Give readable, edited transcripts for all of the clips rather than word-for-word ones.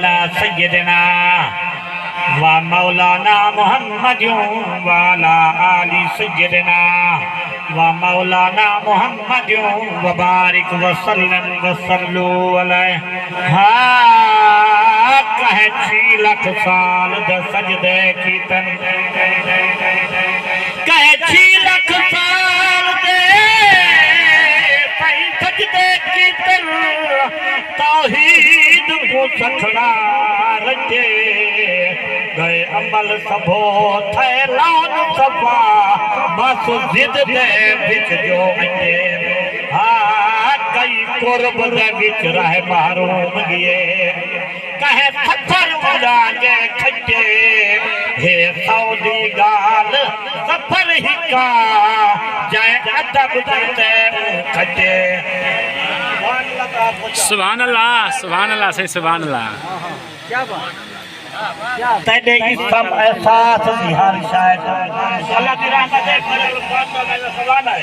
अला सय्यदना व मौलाना मुहम्मद वाला आली सय्यदना व मौलाना मुहम्मद व बारिक वसल्लम वसल्लु अलैहि। हाँ कहे 6 लाख साल द सजदे कीतन, कहे 6 लाख साल दे सही सजदे कीतन, तौहीद को सखड़ा रजे गए अमल सबो थैलान सफा बस जिद दे बिच जो अजे। हाँ कई कुर्ब दे बिच रह मारूम गिए, कहे सफर उड़ागे खजे हे सऊदी गाल सफर ही का जाए अदब दे खजे। सुभान अल्लाह से सुभान अल्लाह। क्या बात तेरे सब एहसास हर शायद अल्लाह की रहमत है। सवाल है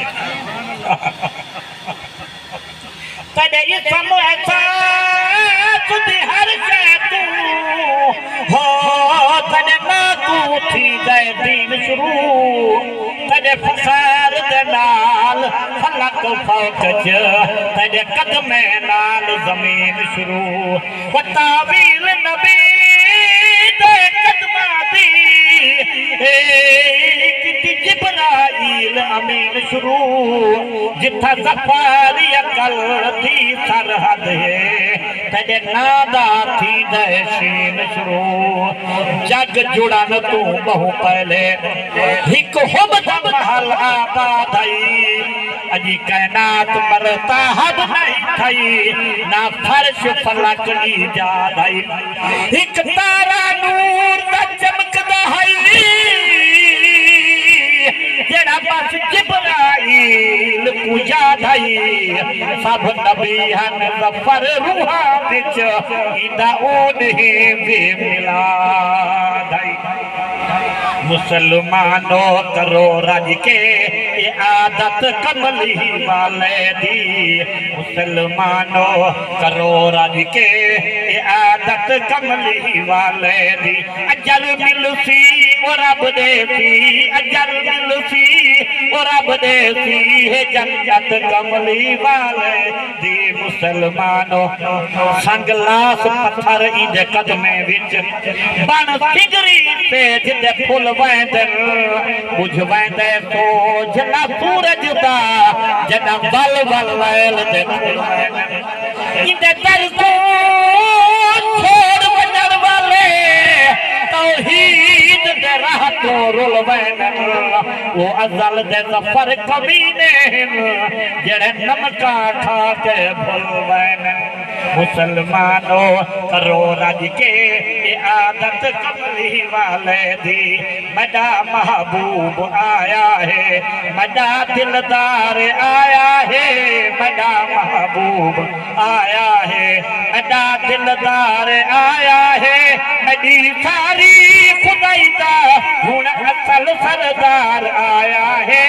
तेरे सब एहसास हर शायद हो तेरे ना तू थी दे दीन शुरू, तेरे फसार दे नाल फलक फौक च तेरे कदमे नाल जमीन शुरू। व तावील नबी जिब्राइल अमीन शुरू, जिथा सफारी अकल थी सरहद है तेरे नादा थी दहशीन शुरू। जग जुड़न तू बहु पहले हिक हुब महल आबादई, अजी कैनात मरता हद नहीं थई ना फर्श फलक ईजाद आई। हिक तारा नूर दा चमकदा है जेड़ा बस जिब्राइल पूजा धई, सब नबी हन ज़फर रूहा विच इंदा ओढ़े वे मिला धई। मुसलमानो करो रज के ये आदत कमली वाले दी, मुसलमानो करो रज के ये आदत कमली वाले दी। अजल मिलसी ओ रब देसी, अजल मिलसी ओ रब देसी है जन्नत कमली वाले दी। मुसलमानो संगलास पत्थर इंदे कदमे विच बन सिगरी पेज दे फुल वैंदन, बुझ वैंदे सोझ ना सूरज दा जना बल बल वैल दे फुल वैंदन। इंदे दर को छोड़ वजन वाले तौहीद दे राह तो रुल वैंदन, वो अज़ल दे ज़फर कमीने जेड़े नमका खा के भुल वैंदन। मुसलमानो करो रज के ये आदत कमली वाले दी। मदा महबूब आया है, मदा दिलदार आया है, मदा महबूब आया है, मदा दिलदार आया है। मदी सारी खुदाईदा हुण असल सरदार आया है,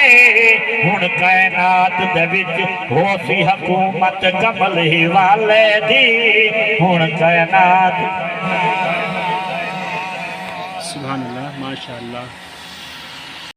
हुण कायनात दे विच हो सी हुकूमत कमली वाले दी, हुण कायनात। सुभान अल्लाह माशा अल्लाह।